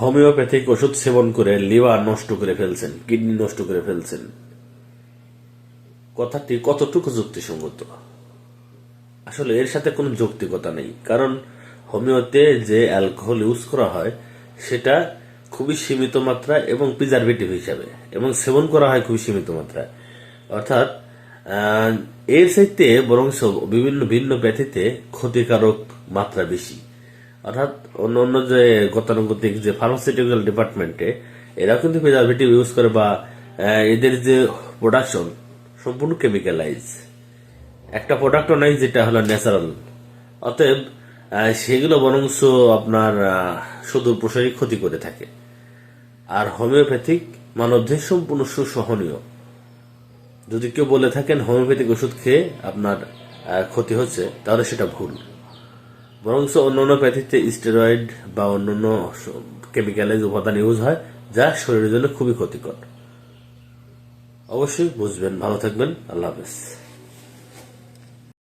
Homeopathic ওষুধ সেবন করে লিভার নষ্ট করে ফেলছেন, কিডনি নষ্ট করে ফেলছেন, কথাটি কতটুকু যুক্তিসঙ্গত? আসলে এর সাথে কোনো যৌক্তিকতা নেই। কারণ হোমিওতে যে অ্যালকোহল ইউজ করা হয় সেটা খুবই সীমিত মাত্রা এবং প্রিজারভেটিভ হিসাবে, এবং সেবন করা হয় খুবই সীমিত মাত্রায়। অর্থাৎ এর চাইতে বরং বিভিন্ন ভিন্ন ব্যাধিতে ক্ষতিকারক মাত্রা বেশি। অর্থাৎ অন্য অন্য যে গতানুগতিক যে ফার্মাসিউটিক্যাল ডিপার্টমেন্টে এরা কিন্তু প্রিজারভেটিভ ইউজ করে, বা এদের যে প্রোডাকশন সম্পূর্ণ কেমিক্যালাইজ, একটা প্রোডাক্টও নাই যেটা হলো ন্যাচারাল। অতএব সেগুলো বরংস আপনার সুদূর প্রসারী ক্ষতি করে থাকে। আর হোমিওপ্যাথিক মানবদেহ সম্পূর্ণ সুসহনীয়। যদি কেউ বলে থাকেন হোমিওপ্যাথিক ওষুধ খেয়ে আপনার ক্ষতি হচ্ছে, তাহলে সেটা ভুল। বরংস অন্যান্য প্যাথিতে স্টেরয়েড বা অন্যান্য কেমিক্যালাইজ উপাদান ইউজ হয়, যা শরীরের জন্য খুবই ক্ষতিকর। অবশ্যই বুঝবেন। ভালো থাকবেন। আল্লাহ হাফেজ।